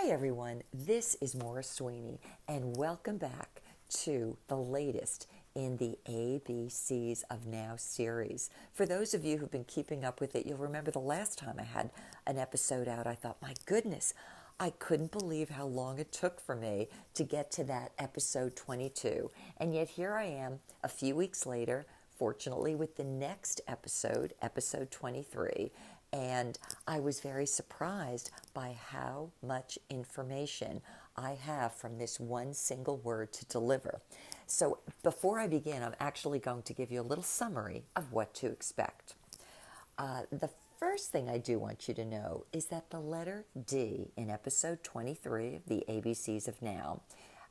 Hi everyone, this is Maura Sweeney and welcome back to the latest in the ABCs of Now series. For those of you who've been keeping up with it, you'll remember the last time I had an episode out, I thought, my goodness, I couldn't believe how long it took for me to get to that episode 22. And yet here I am a few weeks later, fortunately with the next episode, episode 23. And I was very surprised by how much information I have from this one single word to deliver. So before I begin, I'm actually going to give you a little summary of what to expect. The first thing I do want you to know is that the letter D in episode 23 of the ABCs of Now,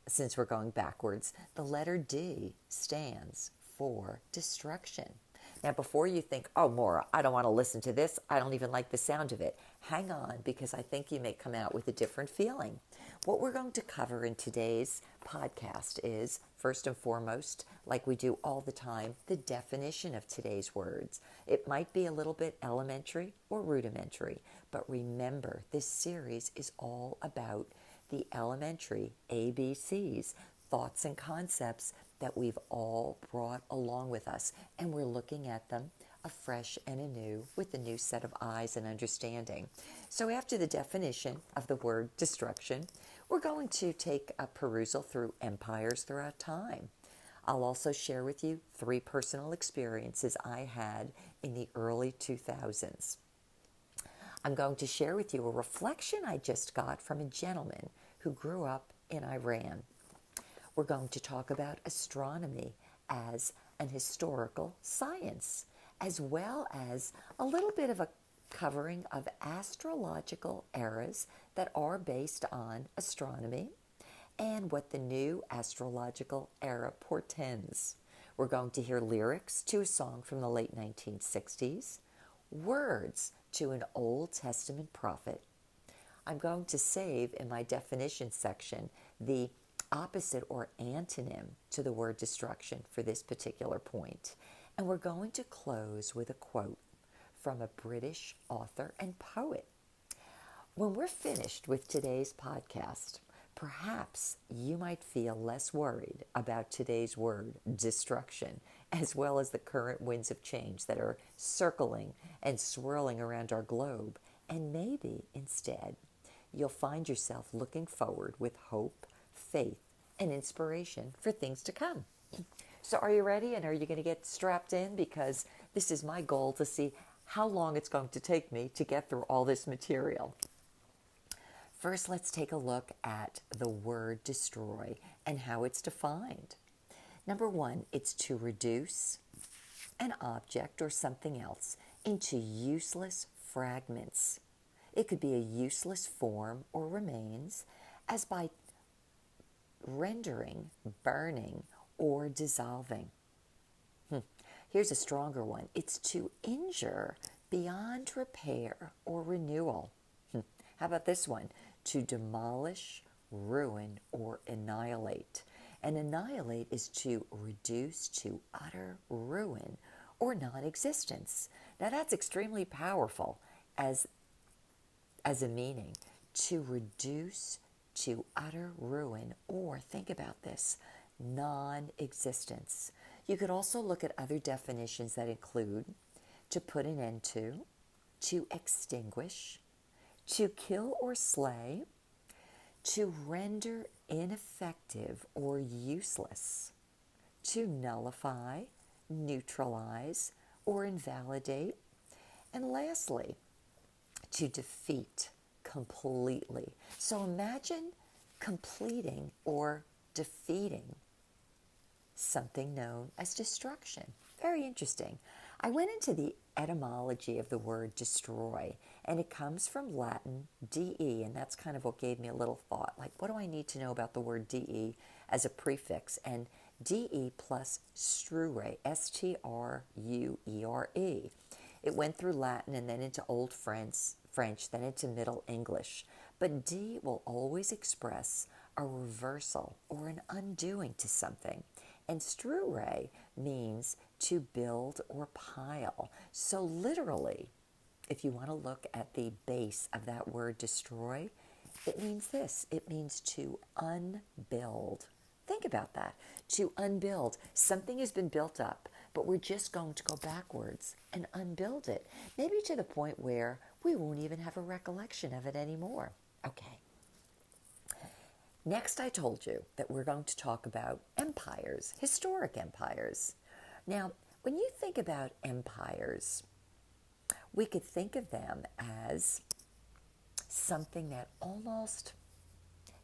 since we're going backwards, the letter D stands for destruction. Now, before you think, oh, Maura, I don't want to listen to this, I don't even like the sound of it, hang on, because I think you may come out with a different feeling. What we're going to cover in today's podcast is, first and foremost, like we do all the time, the definition of today's words. It might be a little bit elementary or rudimentary, but remember, this series is all about the elementary ABCs, thoughts and concepts that we've all brought along with us, and we're looking at them afresh and anew with a new set of eyes and understanding. So after the definition of the word destruction, we're going to take a perusal through empires throughout time. I'll also share with you 3 personal experiences I had in the early 2000s. I'm going to share with you a reflection I just got from a gentleman who grew up in Iran. We're going to talk about astronomy as an historical science, as well as a little bit of a covering of astrological eras that are based on astronomy and what the new astrological era portends. We're going to hear lyrics to a song from the late 1960s, words to an Old Testament prophet. I'm going to save in my definition section the opposite or antonym to the word destruction for this particular point. And we're going to close with a quote from a British author and poet. When we're finished with today's podcast, perhaps you might feel less worried about today's word, destruction, as well as the current winds of change that are circling and swirling around our globe. And maybe instead, you'll find yourself looking forward with hope, faith, and inspiration for things to come. So are you ready, and are you going to get strapped in? Because this is my goal, to see how long it's going to take me to get through all this material. First, let's take a look at the word destroy and how it's defined. Number 1, it's to reduce an object or something else into useless fragments. It could be a useless form or remains, as by rendering, burning, or dissolving. Here's a stronger one. It's to injure beyond repair or renewal. How about this one? To demolish, ruin, or annihilate. And annihilate is to reduce to utter ruin or non-existence. Now that's extremely powerful as a meaning. To reduce to utter ruin, or think about this, non-existence. You could also look at other definitions that include to put an end to extinguish, to kill or slay, to render ineffective or useless, to nullify, neutralize, or invalidate, and lastly, to defeat completely. So imagine completing or defeating something known as destruction. Very interesting. I went into the etymology of the word destroy, and it comes from Latin de, and that's kind of what gave me a little thought, like, what do I need to know about the word de as a prefix? And de plus struere, S-T-R-U-E-R-E. It went through Latin and then into Old French, then into Middle English. But de will always express a reversal or an undoing to something. And struere means to build or pile. So literally, if you want to look at the base of that word destroy, It means this. It means to unbuild. Think about that. To unbuild. Something has been built up, but we're just going to go backwards and unbuild it. Maybe to the point where we won't even have a recollection of it anymore. Okay. Next, I told you that we're going to talk about empires, historic empires. Now, when you think about empires, we could think of them as something that almost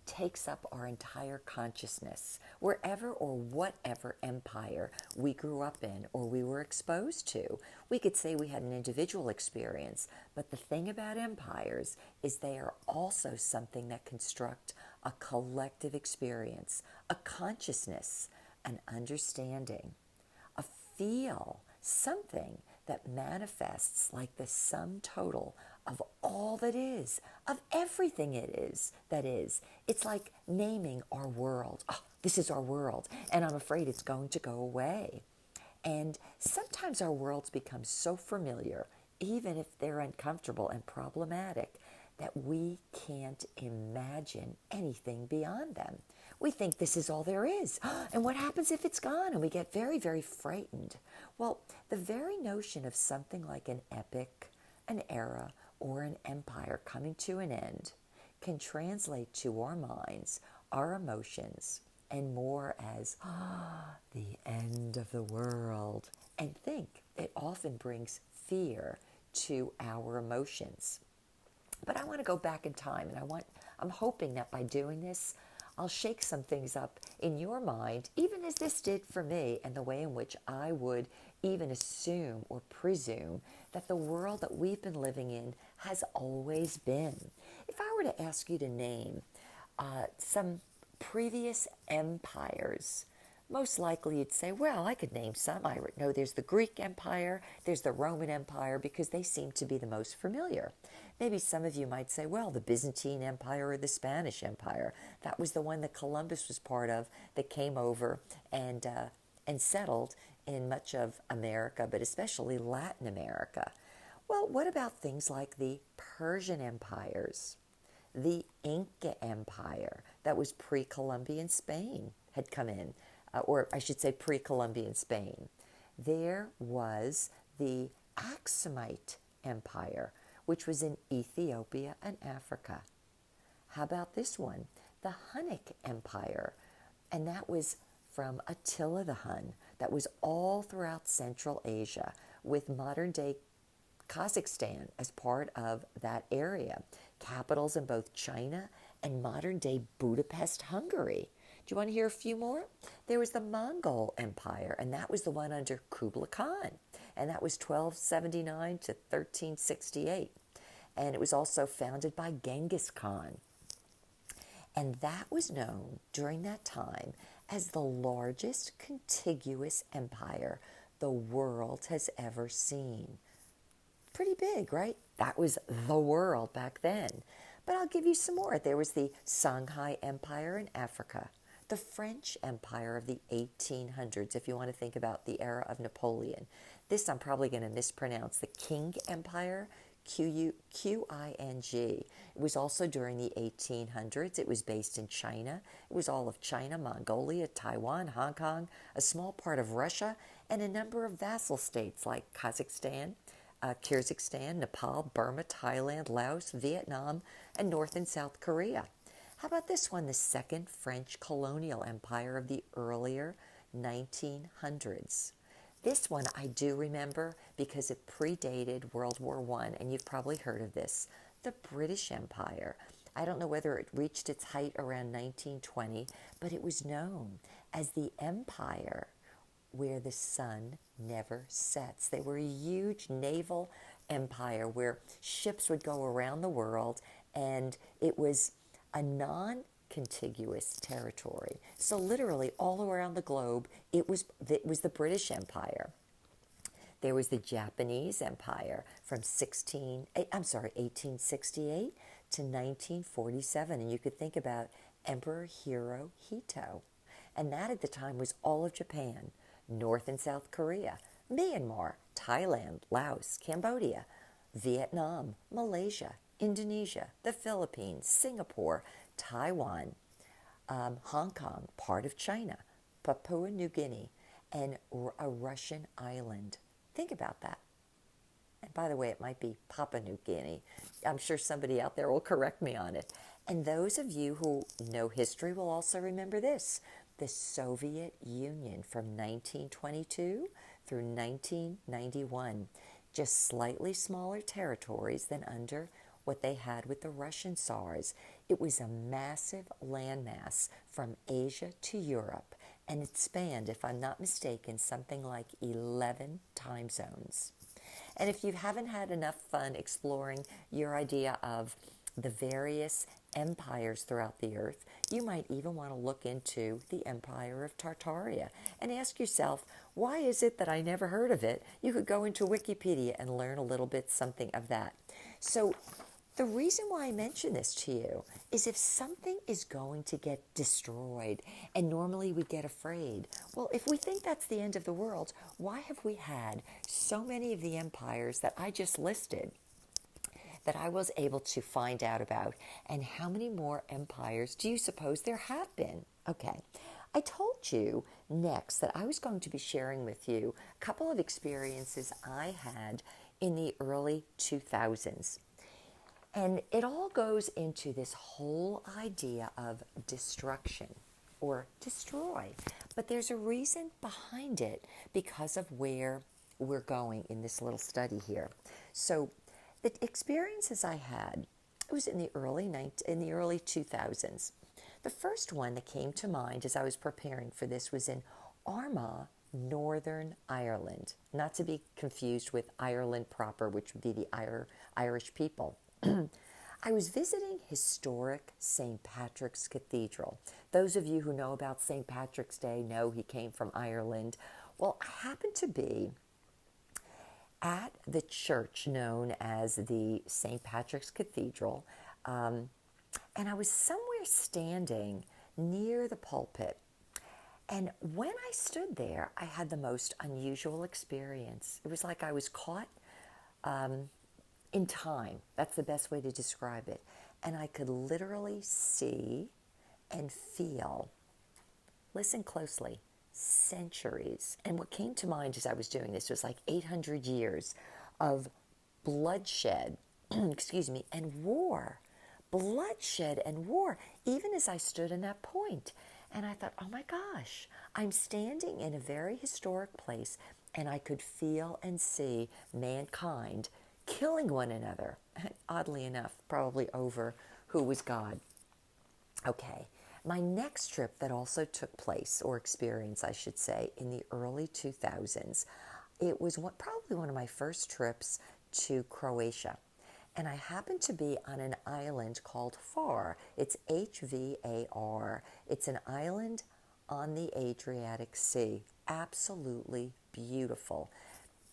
takes up our entire consciousness, wherever or whatever empire we grew up in or we were exposed to. We could say we had an individual experience, but the thing about empires is they are also something that construct a collective experience, a consciousness, an understanding, a feel, something that manifests like the sum total of all that is, of everything it is that is. It's like naming our world. Oh, this is our world, and I'm afraid it's going to go away. And sometimes our worlds become so familiar, even if they're uncomfortable and problematic, that we can't imagine anything beyond them. We think this is all there is. And what happens if it's gone? And we get very, very frightened. Well, the very notion of something like an epic, an era, or an empire coming to an end can translate to our minds, our emotions, and more as the end of the world. And think, it often brings fear to our emotions. But I want to go back in time, and I'm hoping that by doing this, I'll shake some things up in your mind, even as this did for me, and the way in which I would even assume or presume that the world that we've been living in has always been. If I were to ask you to name some previous empires, most likely you'd say, well, I could name some. I know there's the Greek Empire, there's the Roman Empire, because they seem to be the most familiar. Maybe some of you might say, well, the Byzantine Empire or the Spanish Empire. That was the one that Columbus was part of, that came over and settled in much of America, but especially Latin America. Well, what about things like the Persian empires, the Inca Empire that was pre-Columbian Spain had come in, or I should say pre-Columbian Spain. There was the Aksumite Empire, which was in Ethiopia and Africa. How about this one? The Hunnic Empire, and that was from Attila the Hun. That was all throughout Central Asia, with modern-day Kazakhstan as part of that area. Capitals in both China and modern-day Budapest, Hungary. Do you want to hear a few more? There was the Mongol Empire, and that was the one under Kublai Khan, and that was 1279 to 1368. And it was also founded by Genghis Khan. And that was known during that time as the largest contiguous empire the world has ever seen. Pretty big, right? That was the world back then. But I'll give you some more. There was the Songhai Empire in Africa, the French Empire of the 1800s, if you want to think about the era of Napoleon. This I'm probably going to mispronounce. The Qing Empire, Qing. It was also during the 1800s. It was based in China. It was all of China, Mongolia, Taiwan, Hong Kong, a small part of Russia, and a number of vassal states like Kazakhstan, Kyrgyzstan, Nepal, Burma, Thailand, Laos, Vietnam, and North and South Korea. How about this one, the Second French Colonial Empire of the earlier 1900s? This one I do remember because it predated World War I, and you've probably heard of this, the British Empire. I don't know whether it reached its height around 1920, but it was known as the empire where the sun never sets. They were a huge naval empire where ships would go around the world, and it was a non-contiguous territory. So literally all around the globe, it was the British Empire. There was the Japanese Empire from 1868 to 1947. And you could think about Emperor Hirohito. And that at the time was all of Japan, North and South Korea, Myanmar, Thailand, Laos, Cambodia, Vietnam, Malaysia, Indonesia, the Philippines, Singapore, Taiwan, Hong Kong, part of China, Papua New Guinea, and a Russian island. Think about that. And by the way, it might be Papua New Guinea. I'm sure somebody out there will correct me on it. And those of you who know history will also remember this. The Soviet Union from 1922 through 1991. Just slightly smaller territories than under what they had with the Russian Tsars. It was a massive landmass from Asia to Europe, and it spanned, if I'm not mistaken, something like 11 time zones. And if you haven't had enough fun exploring your idea of the various empires throughout the earth, you might even want to look into the Empire of Tartaria and ask yourself, why is it that I never heard of it? You could go into Wikipedia and learn a little bit something of that. So the reason why I mention this to you is if something is going to get destroyed, and normally we get afraid, well, if we think that's the end of the world, why have we had so many of the empires that I just listed that I was able to find out about? And how many more empires do you suppose there have been? Okay, I told you next that I was going to be sharing with you a couple of experiences I had in the early 2000s. And it all goes into this whole idea of destruction or destroy. But there's a reason behind it because of where we're going in this little study here. So the experiences I had, it was in the early 2000s. The first one that came to mind as I was preparing for this was in Armagh, Northern Ireland. Not to be confused with Ireland proper, which would be the Irish people. I was visiting historic St. Patrick's Cathedral. Those of you who know about St. Patrick's Day know he came from Ireland. Well, I happened to be at the church known as the St. Patrick's Cathedral, and I was somewhere standing near the pulpit. And when I stood there, I had the most unusual experience. It was like I was caught in time. That's the best way to describe it. And I could literally see and feel, listen closely, centuries. And what came to mind as I was doing this was like 800 years of bloodshed, and war. Bloodshed and war, even as I stood in that point. And I thought, oh my gosh, I'm standing in a very historic place, and I could feel and see mankind killing one another, oddly enough, probably over who was God. Okay, my next trip that also took place, or experience I should say, in the early 2000s, it was probably one of my first trips to Croatia. And I happened to be on an island called Hvar. It's Hvar. It's an island on the Adriatic Sea. Absolutely beautiful.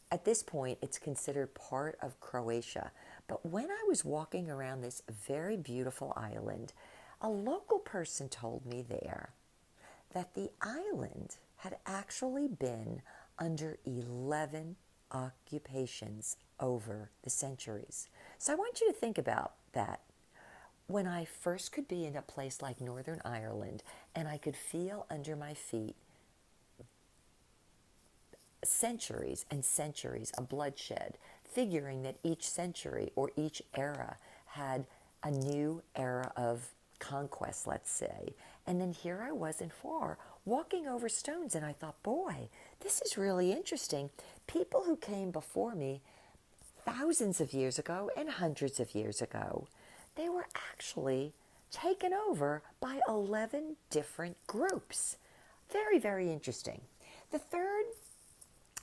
At this point, it's considered part of Croatia. But when I was walking around this very beautiful island, a local person told me there that the island had actually been under 11 occupations over the centuries. So I want you to think about that. When I first could be in a place like Northern Ireland and I could feel under my feet centuries and centuries of bloodshed, figuring that each century or each era had a new era of conquest, let's say. And then here I was in Hvar, walking over stones, and I thought, boy, this is really interesting. People who came before me thousands of years ago and hundreds of years ago, they were actually taken over by 11 different groups. Very, very interesting. The third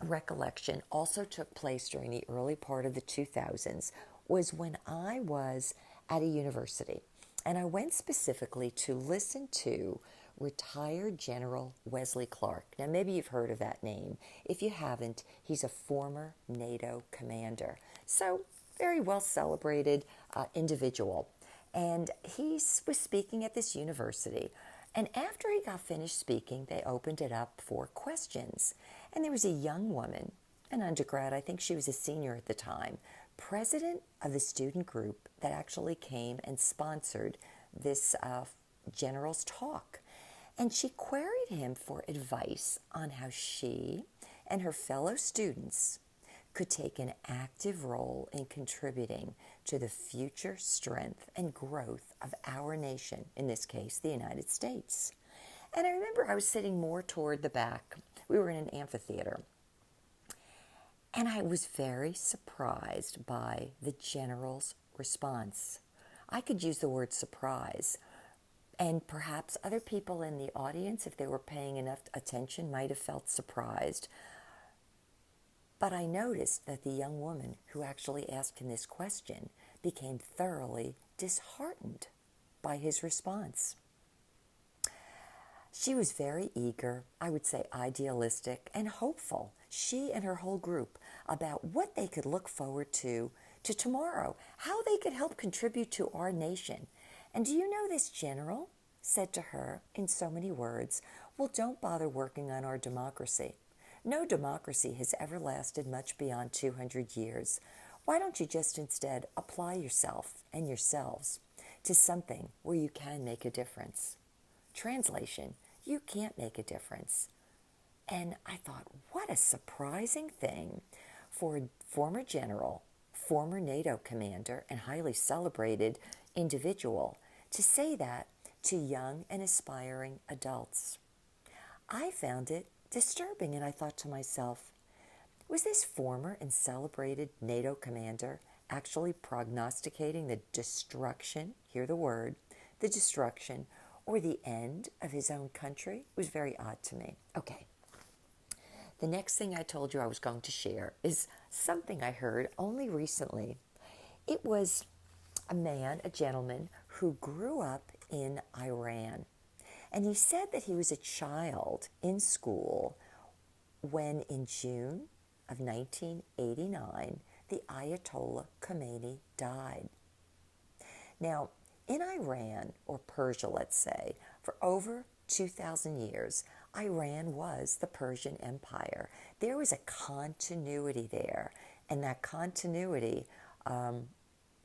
recollection also took place during the early part of the 2000s was when I was at a university, and I went specifically to listen to retired General Wesley Clark. Now, maybe you've heard of that name. If you haven't, he's a former NATO commander. So, very well celebrated individual. And he was speaking at this university. And after he got finished speaking, they opened it up for questions. And there was a young woman, an undergrad, I think she was a senior at the time, president of the student group that actually came and sponsored this general's talk. And she queried him for advice on how she and her fellow students could take an active role in contributing to the future strength and growth of our nation, in this case, the United States. And I remember I was sitting more toward the back. We were in an amphitheater. And I was very surprised by the general's response. I could use the word surprise. And perhaps other people in the audience, if they were paying enough attention, might have felt surprised. But I noticed that the young woman who actually asked him this question became thoroughly disheartened by his response. She was very eager, I would say idealistic, and hopeful, she and her whole group, about what they could look forward to tomorrow, how they could help contribute to our nation. And do you know this general said to her in so many words, well, don't bother working on our democracy. No democracy has ever lasted much beyond 200 years. Why don't you just instead apply yourself and yourselves to something where you can make a difference? Translation, you can't make a difference. And I thought, what a surprising thing for a former general, former NATO commander, and highly celebrated individual to say that to young and aspiring adults. I found it disturbing, and I thought to myself, was this former and celebrated NATO commander actually prognosticating the destruction, hear the word, the destruction or the end of his own country? It was very odd to me. Okay. The next thing I told you I was going to share is something I heard only recently. It was a gentleman who grew up in Iran. And he said that he was a child in school when in June of 1989, the Ayatollah Khomeini died. Now, in Iran, or Persia, let's say, for over 2,000 years, Iran was the Persian Empire. There was a continuity there, and that continuity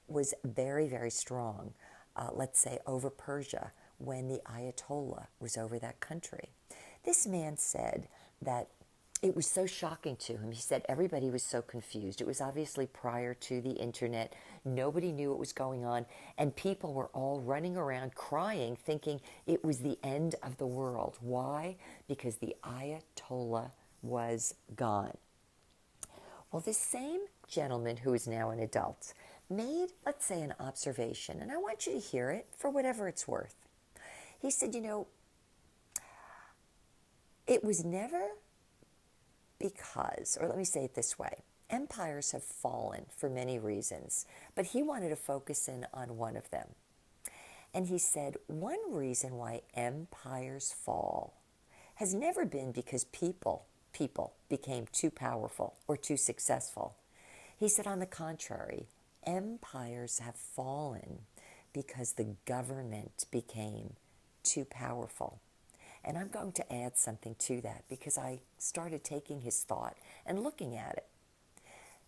was very, very strong, let's say, over Persia when the Ayatollah was over that country. This man said that it was so shocking to him. He said everybody was so confused. It was obviously prior to the internet. Nobody knew what was going on, and people were all running around crying, thinking it was the end of the world. Why? Because the Ayatollah was gone. Well, this same gentleman, who is now an adult, made, let's say, an observation, and I want you to hear it for whatever it's worth. He said, it was never because, or let me say it this way, empires have fallen for many reasons, but he wanted to focus in on one of them. And he said, one reason why empires fall has never been because people became too powerful or too successful. He said, on the contrary, empires have fallen because the government became too powerful. And I'm going to add something to that because I started taking his thought and looking at it.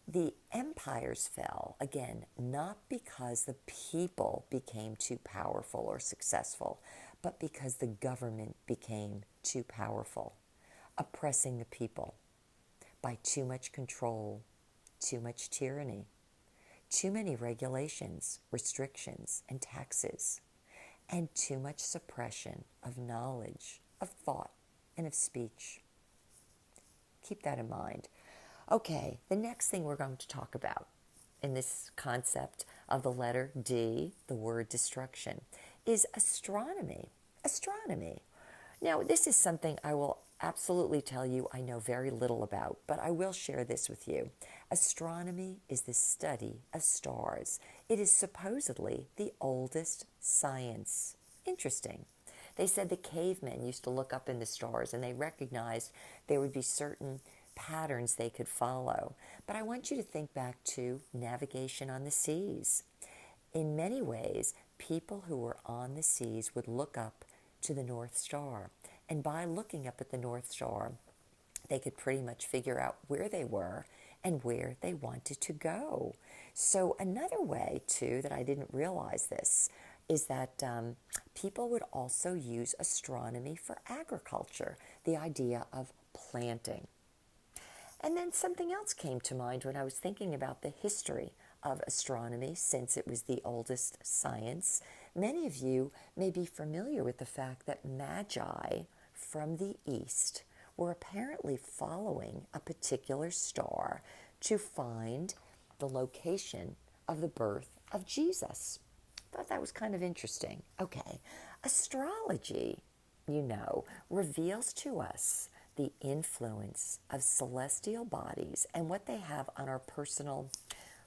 The empires fell, again, not because the people became too powerful or successful, but because the government became too powerful, oppressing the people by too much control, too much tyranny, too many regulations, restrictions, and taxes, and too much suppression of knowledge, of thought, and of speech. Keep that in mind. Okay, the next thing we're going to talk about in this concept of the letter D, the word destruction, is astronomy. Astronomy. Now, this is something I will absolutely tell you I know very little about, but I will share this with you. Astronomy is the study of stars. It is supposedly the oldest science. Interesting. They said the cavemen used to look up in the stars and they recognized there would be certain patterns they could follow. But I want you to think back to navigation on the seas. In many ways, people who were on the seas would look up to the North Star. And by looking up at the North Star, they could pretty much figure out where they were and where they wanted to go. So another way, too, that I didn't realize this, is that people would also use astronomy for agriculture, the idea of planting. And then something else came to mind when I was thinking about the history of astronomy, since it was the oldest science. Many of you may be familiar with the fact that magi from the east were apparently following a particular star to find the location of the birth of Jesus. I thought that was kind of interesting. Okay, astrology, reveals to us the influence of celestial bodies and what they have on our personal,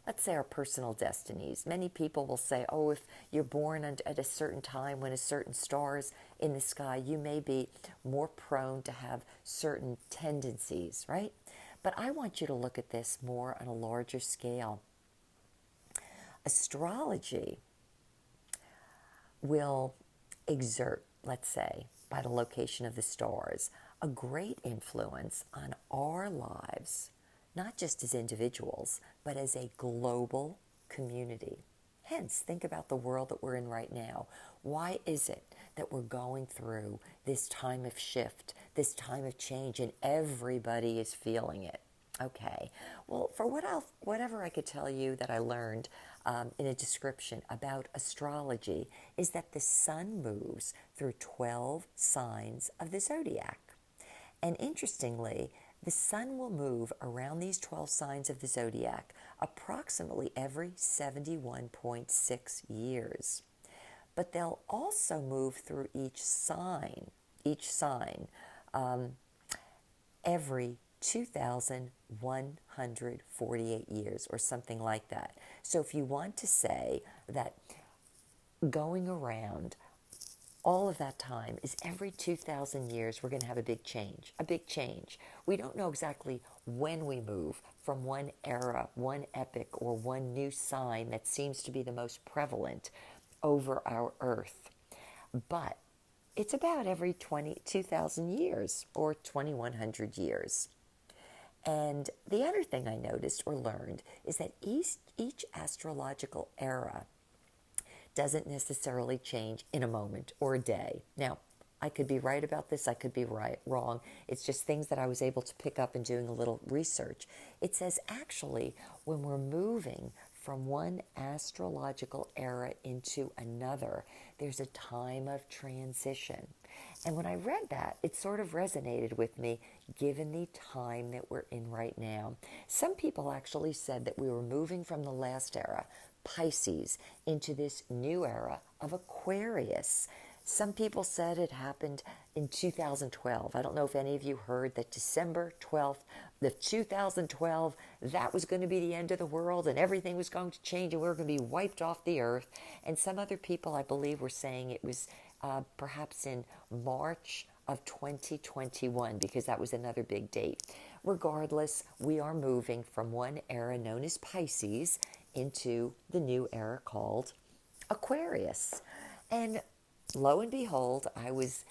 let's say, our personal destinies. Many people will say, oh, if you're born at a certain time when a certain star's in the sky, you may be more prone to have certain tendencies, right? But I want you to look at this more on a larger scale. Astrology will exert, let's say, by the location of the stars, a great influence on our lives, not just as individuals, but as a global community. Hence, think about the world that we're in right now. Why is it that we're going through this time of shift, this time of change, and everybody is feeling it? Okay, well, for whatever I could tell you that I learned in a description about astrology is that the sun moves through 12 signs of the zodiac. And interestingly, the sun will move around these 12 signs of the zodiac approximately every 71.6 years. But they'll also move through each sign every 2,148 years or something like that. So if you want to say that going around all of that time is every 2,000 years, we're going to have a big change. We don't know exactly when we move from one era, one epoch, or one new sign that seems to be the most prevalent over our Earth. But it's about every 2,000 years or 2,100 years. And the other thing I noticed or learned is that each astrological era doesn't necessarily change in a moment or a day. Now, I could be right about this, I could be wrong. It's just things that I was able to pick up in doing a little research. It says actually when we're moving from one astrological era into another, there's a time of transition. And when I read that, it sort of resonated with me, given the time that we're in right now. Some people actually said that we were moving from the last era, Pisces, into this new era of Aquarius. Some people said it happened in 2012. I don't know if any of you heard that December 12th, the 2012, that was going to be the end of the world and everything was going to change and we were going to be wiped off the earth. And some other people, I believe, were saying it was perhaps in March of 2021 because that was another big date. Regardless, we are moving from one era known as Pisces into the new era called Aquarius. And lo and behold, I was,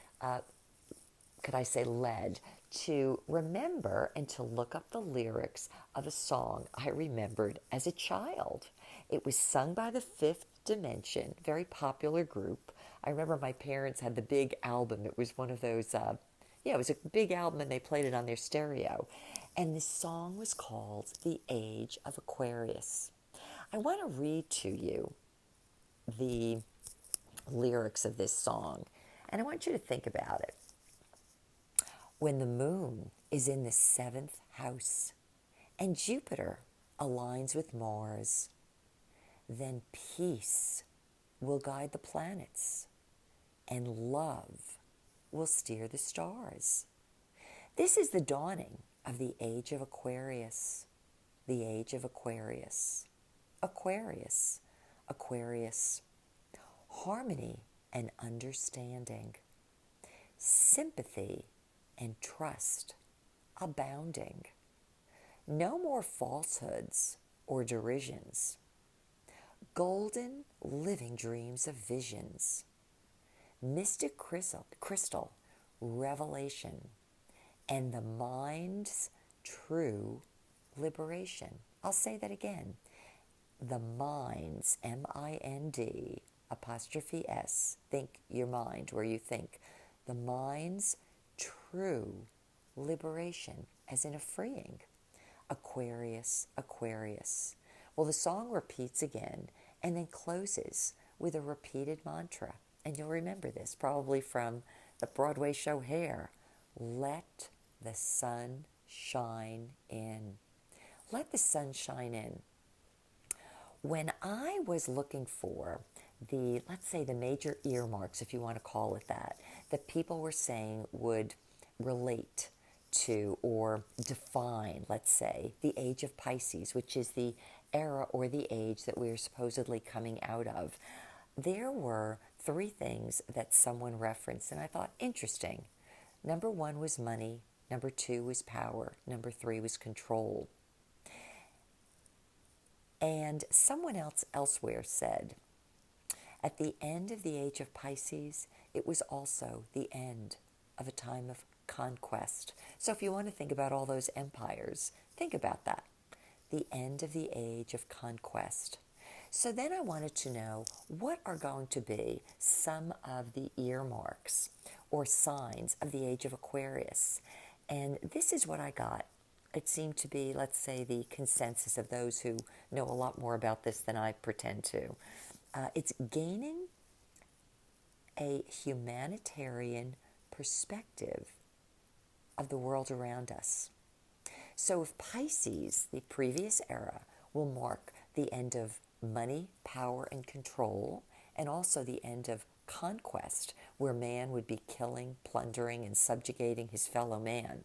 led to remember and to look up the lyrics of a song I remembered as a child. It was sung by the Fifth Dimension, very popular group. I remember my parents had the big album. It was one of those, it was a big album and they played it on their stereo. And the song was called The Age of Aquarius. I want to read to you the lyrics of this song, and I want you to think about it. When the moon is in the 7th house and Jupiter aligns with Mars, then peace will guide the planets and love will steer the stars. This is the dawning of the age of Aquarius, the age of Aquarius. Aquarius, Aquarius, harmony and understanding, sympathy and trust abounding. No more falsehoods or derisions, golden living dreams of visions, mystic crystal revelation, and the mind's true liberation. I'll say that again. The mind's, M-I-N-D, apostrophe S, think your mind where you think. The mind's true liberation, as in a freeing. Aquarius, Aquarius. Well, the song repeats again and then closes with a repeated mantra. And you'll remember this probably from the Broadway show Hair. Let the sun shine in. Let the sun shine in. When I was looking for let's say the major earmarks, if you want to call it that people were saying would relate to or define, let's say, the age of Pisces, which is the era or the age that we are supposedly coming out of, there were 3 things that someone referenced, and I thought, interesting. Number 1 was money. Number 2 was power. Number 3 was control. And someone else elsewhere said, at the end of the age of Pisces, it was also the end of a time of conquest. So if you want to think about all those empires, think about that. The end of the age of conquest. So then I wanted to know, what are going to be some of the earmarks or signs of the age of Aquarius? And this is what I got. It seemed to be, let's say, the consensus of those who know a lot more about this than I pretend to. It's gaining a humanitarian perspective of the world around us. So if Pisces, the previous era, will mark the end of money, power, and control, and also the end of conquest, where man would be killing, plundering, and subjugating his fellow man,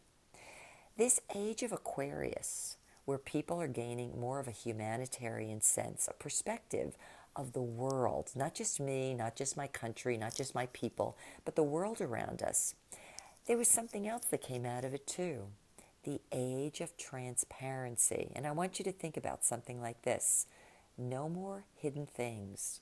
this age of Aquarius, where people are gaining more of a humanitarian sense, a perspective of the world, not just me, not just my country, not just my people, but the world around us, there was something else that came out of it too. The age of transparency. And I want you to think about something like this. No more hidden things.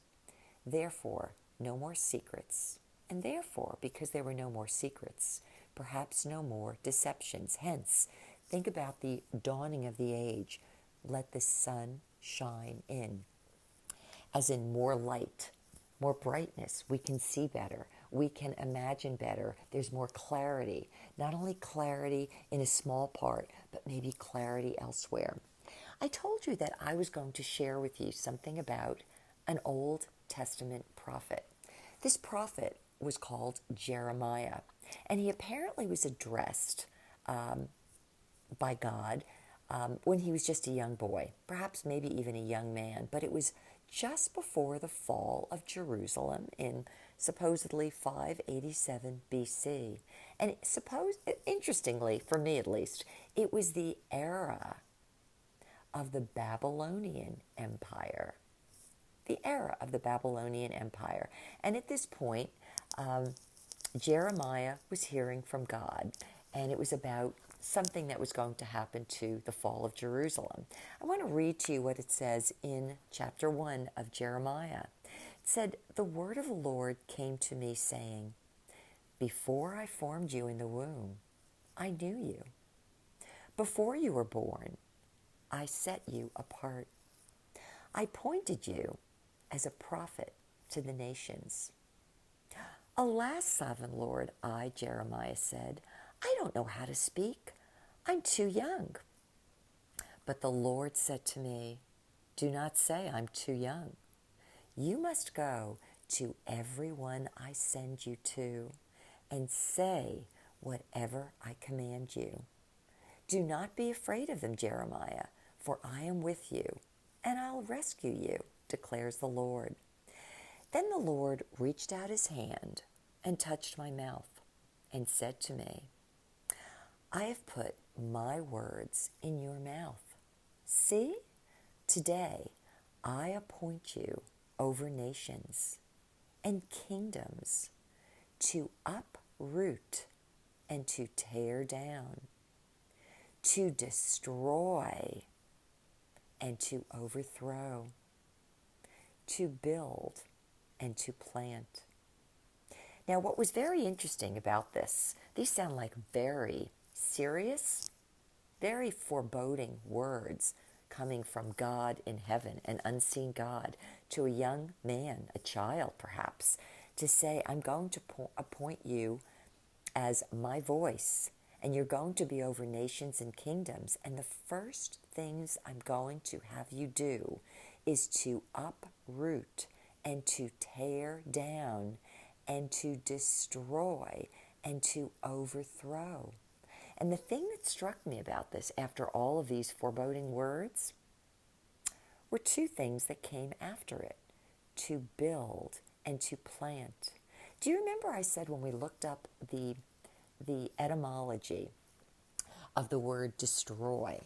Therefore, no more secrets. And therefore, because there were no more secrets, perhaps no more deceptions. Hence, think about the dawning of the age. Let the sun shine in. As in more light, more brightness. We can see better. We can imagine better. There's more clarity. Not only clarity in a small part, but maybe clarity elsewhere. I told you that I was going to share with you something about an Old Testament prophet. This prophet was called Jeremiah, and he apparently was addressed by God when he was just a young boy, perhaps maybe even a young man, but it was just before the fall of Jerusalem in supposedly 587 BC. And interestingly, for me at least, it was the era of the Babylonian Empire. The era of the Babylonian Empire. And at this point, Jeremiah was hearing from God, and it was about something that was going to happen to the fall of Jerusalem. I want to read to you what it says in chapter 1 of Jeremiah. It said, "The word of the Lord came to me, saying, Before I formed you in the womb, I knew you. Before you were born, I set you apart. I appointed you as a prophet to the nations." "Alas, sovereign Lord," I, Jeremiah, said, "I don't know how to speak. I'm too young." But the Lord said to me, "Do not say I'm too young. You must go to everyone I send you to and say whatever I command you. Do not be afraid of them, Jeremiah, for I am with you, and I'll rescue you, declares the Lord." Then the Lord reached out his hand and touched my mouth and said to me, "I have put my words in your mouth. See, today I appoint you over nations and kingdoms to uproot and to tear down, to destroy and to overthrow, to build and to plant." Now, what was very interesting about this, these sound like very serious very foreboding words coming from God in heaven, an unseen God, to a young man, a child perhaps, to say, I'm going to appoint you as my voice, and you're going to be over nations and kingdoms. And the first things I'm going to have you do is to uproot and to tear down and to destroy and to overthrow. And the thing that struck me about this, after all of these foreboding words, were two things that came after it: to build and to plant. Do you remember I said when we looked up the etymology of the word destroy,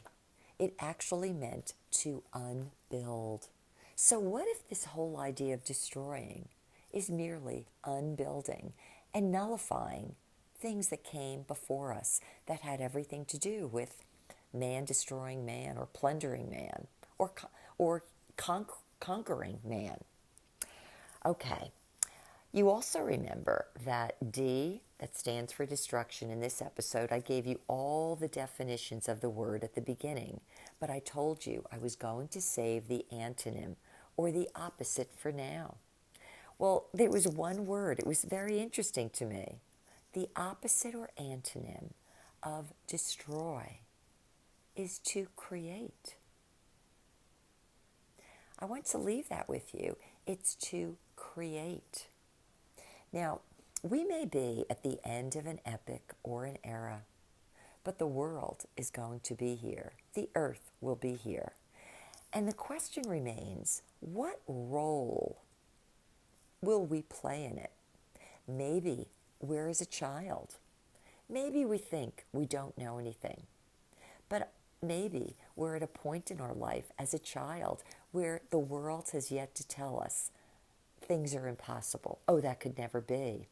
it actually meant to unbuild. So what if this whole idea of destroying is merely unbuilding and nullifying things that came before us that had everything to do with man destroying man, or plundering man, or conquering man? Okay. You also remember that D, that stands for destruction, in this episode I gave you all the definitions of the word at the beginning, but I told you I was going to save the antonym, or the opposite, for now. Well, there was one word, it was very interesting to me. The opposite or antonym of destroy is to create. I want to leave that with you. It's to create. Now, we may be at the end of an epoch or an era, but the world is going to be here. The earth will be here. And the question remains, what role will we play in it? Maybe we're as a child. Maybe we think we don't know anything. But maybe we're at a point in our life as a child where the world has yet to tell us things are impossible. Oh, that could never be.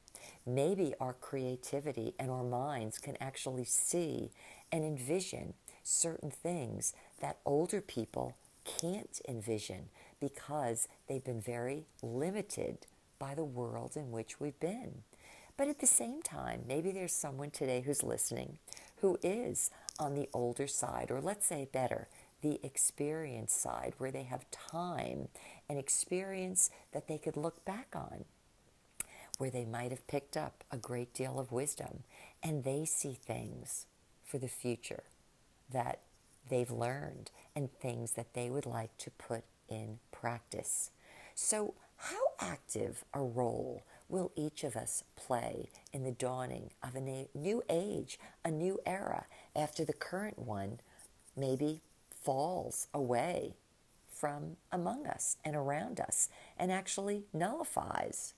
Maybe our creativity and our minds can actually see and envision certain things that older people can't envision because they've been very limited by the world in which we've been. But at the same time, maybe there's someone today who's listening who is on the older side, or let's say better, the experience side, where they have time and experience that they could look back on, where they might have picked up a great deal of wisdom, and they see things for the future that they've learned and things that they would like to put in practice. So how active a role will each of us play in the dawning of a new age, a new era, after the current one maybe falls away from among us and around us and actually nullifies?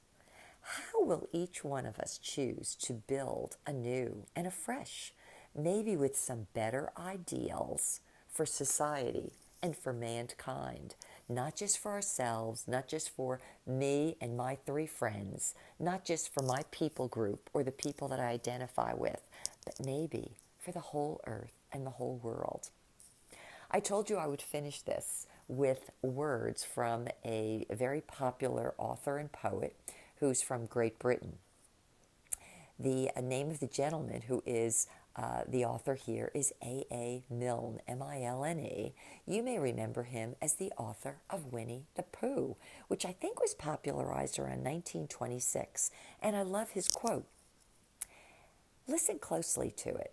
How will each one of us choose to build anew and afresh, maybe with some better ideals for society and for mankind? Not just for ourselves, not just for me and my 3 friends, not just for my people group or the people that I identify with, but maybe for the whole earth and the whole world. I told you I would finish this with words from a very popular author and poet who's from Great Britain. The name of the gentleman who is the author here is A. Milne, M-I-L-N-E. You may remember him as the author of Winnie the Pooh, which I think was popularized around 1926. And I love his quote. Listen closely to it,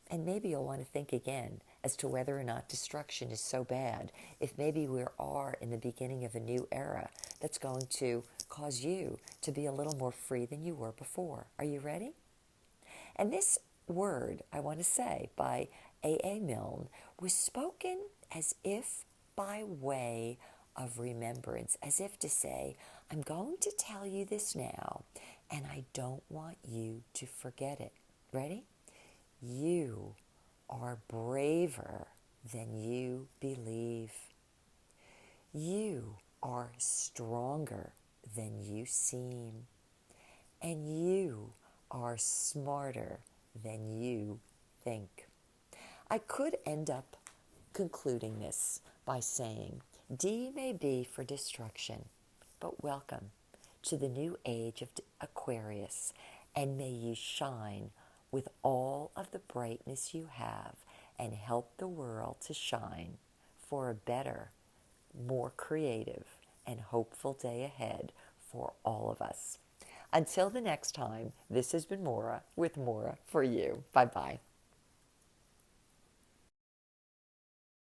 and maybe you'll want to think again as to whether or not destruction is so bad, if maybe we are in the beginning of a new era that's going to cause you to be a little more free than you were before. Are you ready? And this word, I want to say, by A. Milne, was spoken as if by way of remembrance, as if to say, I'm going to tell you this now, and I don't want you to forget it. Ready? You are braver than you believe. You are stronger than you seem. And you are smarter than you think. I could end up concluding this by saying, D may be for destruction, but welcome to the new age of Aquarius, and may you shine with all of the brightness you have, and help the world to shine for a better, more creative, and hopeful day ahead for all of us. Until the next time, this has been Maura with Maura for You. Bye-bye.